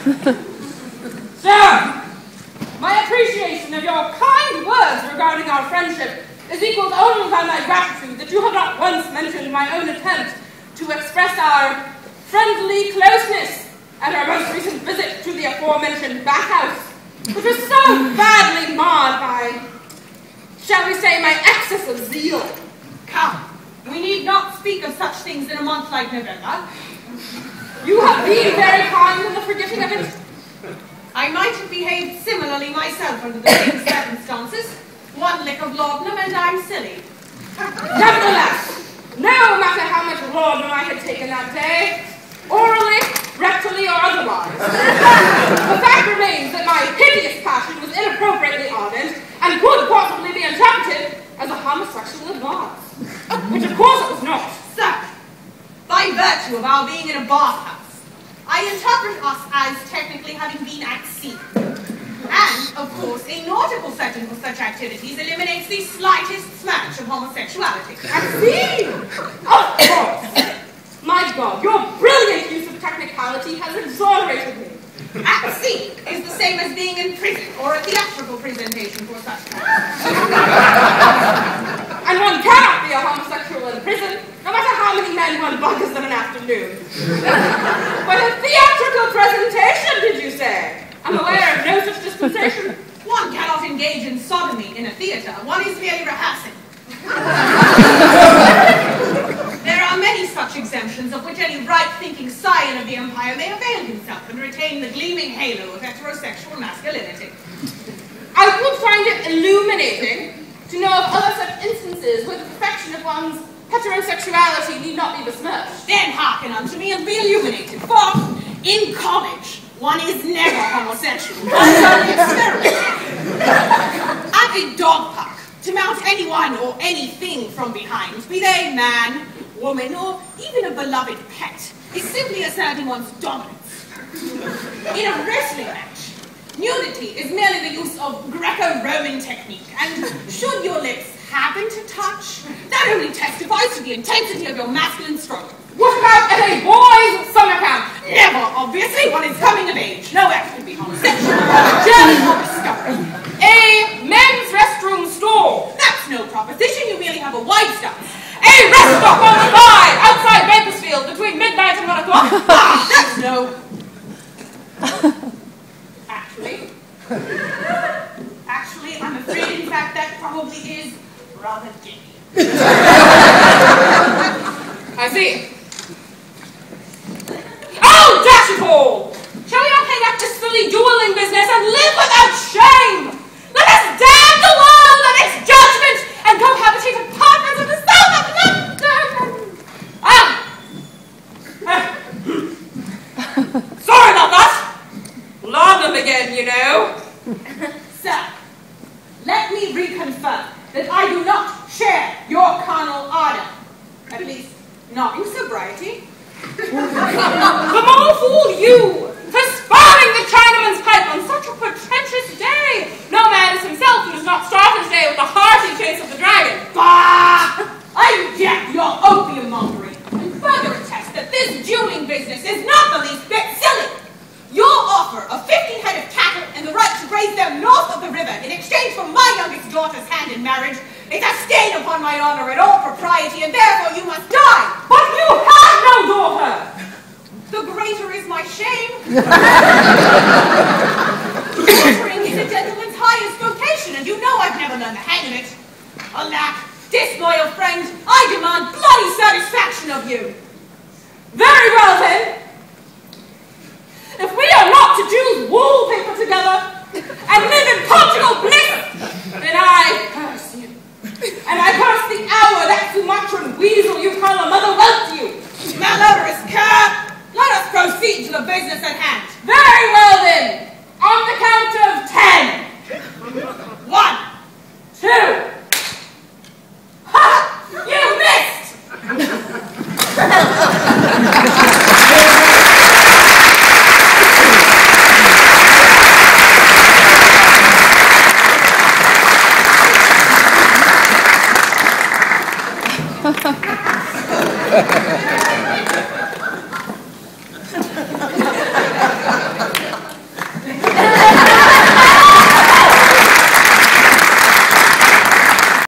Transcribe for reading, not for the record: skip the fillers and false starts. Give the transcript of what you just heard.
Sir, my appreciation of your kind words regarding our friendship is equaled only by my gratitude that you have not once mentioned my own attempt to express our friendly closeness at our most recent visit to the aforementioned bathhouse, which was so badly marred by, shall we say, my excess of zeal. Come, we need not speak of such things in a month like November. You have been very kind in the forgetting of it. I might have behaved similarly myself under the same circumstances. One lick of laudanum and I'm silly. Nevertheless, no matter how much laudanum I had taken that day, orally, rectally, or otherwise, the fact remains that my hideous passion was inappropriately ardent and could possibly be interpreted as a homosexual advance, which of course it was not. Sir, by virtue of our being in a bathhouse, I interpret us as technically having been at sea. And, of course, a nautical setting for such activities eliminates the slightest smash of homosexuality. At sea? Of course! My God, your brilliant use of technicality has exonerated me. At sea is the same as being in prison or a theatrical presentation for such things. And one cannot be a homosexual in prison, no matter how many men one buggers in an afternoon. But a theatrical presentation, did you say? I'm aware of no such dispensation. One cannot engage in sodomy in a theater. One is merely rehearsing. There are many such exemptions of which any right-thinking scion of the empire may avail himself and retain the gleaming halo of heterosexual masculinity. I would find it illuminating to know of other such instances where the perfection of one's heterosexuality need not be besmirched. Then hearken unto me and be illuminated, for in college, one is never homosexual. One's only experimenting. At a dog park, to mount anyone or anything from behind, be they man, woman, or even a beloved pet, is simply asserting one's dominance. In a wrestling match, nudity is merely the use of Greco-Roman technique, and should your lips happen to touch, that only testifies to the intensity of your masculine struggle. What about at a boys' summer camp? Never, obviously, one is coming of age. No effort to be homosexual, journey or discovery. A men's restroom stall. That's no proposition, you merely have a wide stance. A rest stop on the side, outside Bakersfield, between midnight and 1 o'clock. That's no. Actually, I'm afraid, in fact, that probably is rather gay. I see. Oh, dash it all! Shall we not hang up this silly dueling business and live without shame? Let us damn the world and its judgment and cohabitate apartments of the south of London! Sorry about that! Laudanum again, you know. Sir, let me reconfirm that I do not share your carnal ardor. At least, not in sobriety. The more fool you for sparring the Chinaman's pipe on such a portentous day. No man is himself who does not start his day with the hearty chase of the dragon. Bah! I reject your opium mongering and further attest that this dueling business is not the least bit silly. Your offer of 50 head of cattle and the right to graze them north of the river in exchange for my youngest daughter's hand in marriage is a stain upon my honor and all propriety, and therefore you must die. But you have no daughter! The greater is my shame. Torturing is a gentleman's highest vocation, and you know I've never learned the hang of it. Alack, disloyal friend, I demand bloody satisfaction of you. Very well then. If we are not to choose wallpaper together and live in conjugal bliss, then I curse you. And I curse the hour that Sumatran weasel you call a mother whelped you. Malodorous cur, let us proceed to the business at hand. Very well then.